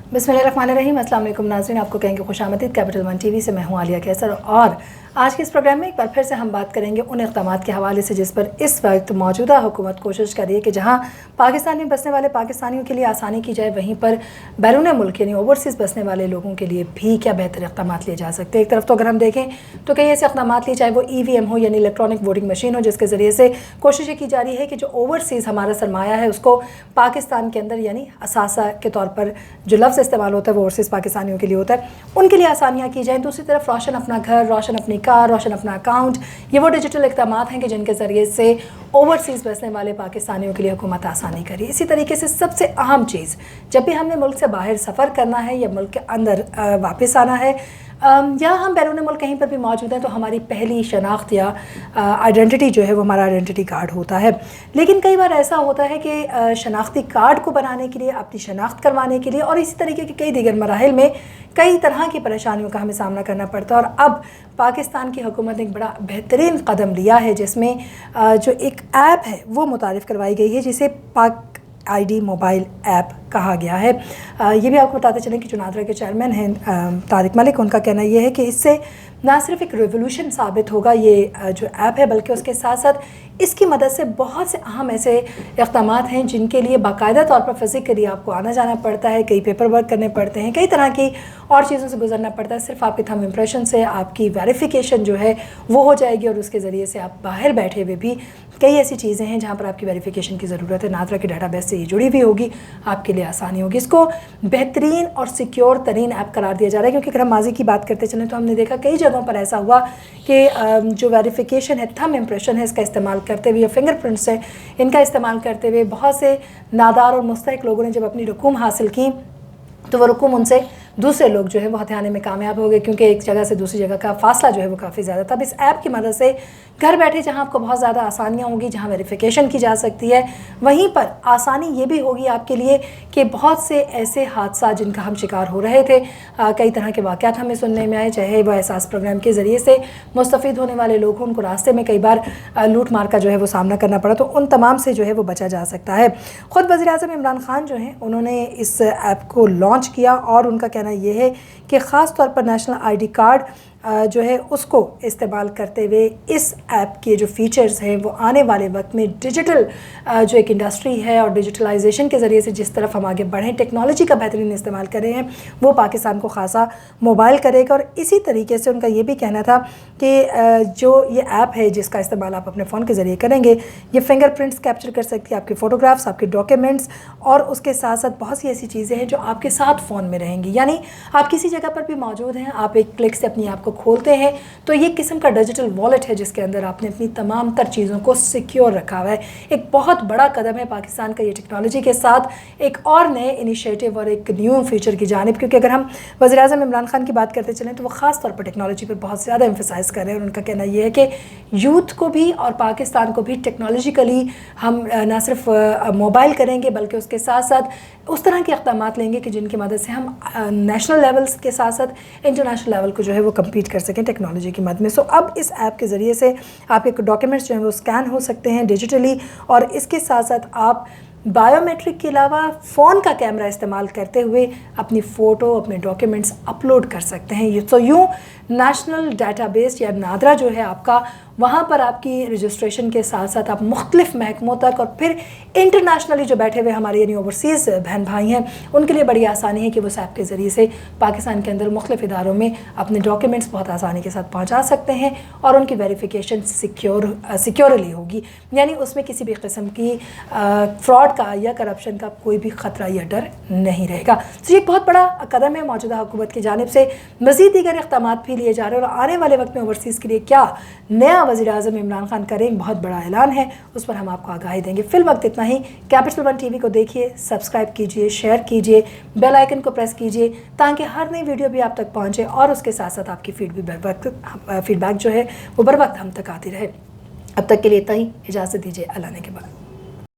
बिस्मिल्लाहिर्रहमानिर्रहीम। अस्सलाम वालेकुम नाज़रीन, आपको कहेंगे खुशामदीद कैपिटल वन टीवी से। मैं हूँ आलिया कैसर और आज के इस प्रोग्राम में एक बार फिर से हम बात करेंगे उन इक़दामात के हवाले से जिस पर इस वक्त मौजूदा हुकूमत कोशिश कर रही है कि जहाँ पाकिस्तान में बसने वाले पाकिस्तानियों के लिए आसानी की जाए, वहीं पर बैरून मुल्क यानी ओवरसीज़ बसने वाले लोगों के लिए भी क्या बेहतर इक़दामात लिए जा सकते हैं। एक तरफ तो अगर हम देखें तो कई ऐसे इक़दामात लिए, चाहे वो EVM हो यानी इलेक्ट्रॉनिक वोटिंग मशीन हो, जिसके ज़रिए से कोशिश की जा रही है कि जो ओवरसीज़ हमारा सरमाया है उसको पाकिस्तान के अंदर यानी असासा के तौर पर जो लफ्ज़ इस्तेमाल होता है वो ओवरसीज़ पाकिस्तानियों के लिए होता है, उनके लिए आसानियाँ की जाएँ। दूसरी तरफ रोशन अपना घर, रोशन अपनी कार, रोशन अपना अकाउंट, ये वो डिजिटल इक़दामात हैं कि जिनके ज़रिए से ओवरसीज़ बसने वाले पाकिस्तानियों के लिए हुकूमत आसानी करी। इसी तरीके से सबसे अहम चीज़, जब भी हमने मुल्क से बाहर सफ़र करना है या मुल्क के अंदर वापस आना है या हम बैरून मुल्क कहीं पर भी मौजूद हैं, तो हमारी पहली शनाख्त या आइडेंटिटी जो है वो हमारा आइडेंटिटी कार्ड होता है। लेकिन कई बार ऐसा होता है कि शनाख्ती कार्ड को बनाने के लिए, अपनी शनाख्त करवाने के लिए और इसी तरीके के कई दीगर मराहिल में कई तरह की परेशानियों का हमें सामना करना पड़ता है। और अब पाकिस्तान की हुकूमत ने एक बड़ा बेहतरीन कदम लिया है जिसमें जो एक ऐप है वो मुतारिफ़ करवाई गई है जिसे पाक ID मोबाइल ऐप कहा गया है। ये भी आपको बताते चलें कि जो नादरा के चेयरमैन हैं तारिक मलिक, उनका कहना ये है कि इससे ना सिर्फ एक रेवोल्यूशन साबित होगा ये जो ऐप है, बल्कि उसके साथ साथ इसकी मदद से बहुत से अहम ऐसे इक़दामात हैं जिनके लिए बाकायदा तौर पर फ़िज़िकली आपको आना जाना पड़ता है, कई पेपर वर्क करने पड़ते हैं, कई तरह की और चीज़ों से गुजरना पड़ता है। सिर्फ आपके थंब इम्प्रेशन से आपकी वेरिफिकेशन जो है वो हो जाएगी और उसके ज़रिए से आप बाहर बैठे हुए भी कई ऐसी चीज़ें हैं जहाँ पर आपकी वेरिफिकेशन की ज़रूरत है, नादरा के डाटाबेस से ये जुड़ी हुई होगी, आपके लिए आसानी होगी। इसको बेहतरीन और सिक्योर तरीन ऐप करार दिया जा रहा है, क्योंकि अगर हम माजी की बात करते चलें तो हमने देखा कई जगहों पर ऐसा हुआ कि जो वेरिफिकेशन है, थंब इम्प्रेशन है, इसका इस्तेमाल करते हुए या फिंगरप्रिंट्स है, इनका इस्तेमाल करते हुए बहुत से नादार और मुस्तहिक लोगों ने जब अपनी रकूम हासिल की तो वो रकूम उनसे दूसरे लोग जो है वो हथियाने में कामयाब हो गए, क्योंकि एक जगह से दूसरी जगह का फासला जो है वो काफ़ी ज़्यादा था। अब इस ऐप की मदद से घर बैठे जहां आपको बहुत ज़्यादा आसानियां होंगी, जहां वेरिफिकेशन की जा सकती है, वहीं पर आसानी ये भी होगी आपके लिए कि बहुत से ऐसे हादसा जिनका हम शिकार हो रहे थे, कई तरह के वाक़यात हमें सुनने में आए, चाहे वह एहसास प्रोग्राम के ज़रिए से मुस्तफ़ीद होने वाले लोग हों, उनको रास्ते में कई बार लूट मार का जो है वो सामना करना पड़ा, तो उन तमाम से जो है वो बचा जा सकता है। ख़ुद वज़ीर-ए-आज़म इमरान खान जो हैं उन्होंने इस ऐप को लॉन्च किया और उनका कहना यह है कि ख़ास तौर पर नेशनल ID कार्ड जो है उसको इस्तेमाल करते हुए इस ऐप के जो फ़ीचर्स हैं वो आने वाले वक्त में डिजिटल जो एक इंडस्ट्री है और डिजिटलाइजेशन के ज़रिए से जिस तरफ हम आगे बढ़ें, टेक्नोलॉजी का बेहतरीन इस्तेमाल कर रहे हैं, वो पाकिस्तान को ख़ासा मोबाइल करेगा। और इसी तरीके से उनका ये भी कहना था कि जो ये ऐप है जिसका इस्तेमाल आप अपने फ़ोन के ज़रिए करेंगे, ये फिंगरप्रिंट्स कैप्चर कर सकती है, आपके फ़ोटोग्राफ्स, आपके डॉक्यूमेंट्स और उसके साथ साथ बहुत सी ऐसी चीज़ें हैं जो आपके साथ फ़ोन में रहेंगी। यानी आप किसी जगह पर भी मौजूद हैं, आप एक क्लिक से अपनी ऐप को खोलते हैं तो ये किस्म का डिजिटल वॉलेट है जिसके अंदर आपने अपनी तमाम तर चीज़ों को सिक्योर रखा हुआ है। एक बहुत बड़ा कदम है पाकिस्तान का ये टेक्नोलॉजी के साथ एक और नए इनिशिएटिव और एक न्यू फीचर की जानिब, क्योंकि अगर हम वज़ीर-ए-आज़म इमरान खान की बात करते चलें तो वो ख़ास तौर पर टेक्नोलॉजी पर बहुत ज़्यादा एम्फसाइज़ कर रहे हैं। और उनका कहना यह है कि यूथ को भी और पाकिस्तान को भी टेक्नोलॉजिकली हम ना सिर्फ मोबाइल करेंगे बल्कि उसके साथ साथ उस तरह के इक़दामात लेंगे कि जिनकी मदद से हम नेशनल लेवल्स के साथ साथ इंटरनेशनल लेवल को जो है वो कम्पीट कर सकें टेक्नोलॉजी की मदद में। सो अब इस ऐप के ज़रिए से आपके डॉक्यूमेंट्स जो हैं वो स्कैन हो सकते हैं डिजिटली, और इसके साथ साथ आप बायोमेट्रिक के अलावा फ़ोन का कैमरा इस्तेमाल करते हुए अपनी फ़ोटो, अपने डॉक्यूमेंट्स अपलोड कर सकते हैं। तो यूँ नेशनल डाटाबेस या नादरा जो है आपका, वहाँ पर आपकी रजिस्ट्रेशन के साथ साथ आप मुख्तलिफ महकमों तक और फिर इंटरनेशनली जो बैठे हुए हमारे यानी ओवरसीज़ बहन भाई हैं उनके लिए बड़ी आसानी है कि वो इस ऐप के ज़रिए से पाकिस्तान के अंदर मुख्तलिफ इदारों में अपने डॉक्यूमेंट्स बहुत आसानी के साथ पहुँचा सकते हैं और उनकी वेरिफिकेशन सिक्योरली होगी, यानी उसमें किसी भी किस्म की फ्रॉड का या करप्शन का कोई भी ख़तरा या डर नहीं रहेगा। तो ये एक बहुत बड़ा कदम है मौजूदा हुकूमत की जानिब से। मज़ीद दीगर इक़दामात भी लिए जा रहे हैं और आने वाले वक्त में ओवरसीज़ के लिए क्या नया वज़ीर-ए-आज़म इमरान खान करें, बहुत बड़ा ऐलान है, उस पर हम आपको आगाही देंगे। फिल वक्त इतना ही। कैपिटल वन टीवी को देखिए, सब्सक्राइब कीजिए, शेयर कीजिए, बेल आइकन को प्रेस कीजिए ताकि हर नई वीडियो भी आप तक पहुँचे और उसके साथ साथ आपकी फीडबैक जो है वो बर वक्त हम तक आती रहे। अब तक के लिए इतना ही, इजाज़त दीजिए, अल्लाह ने के बाद।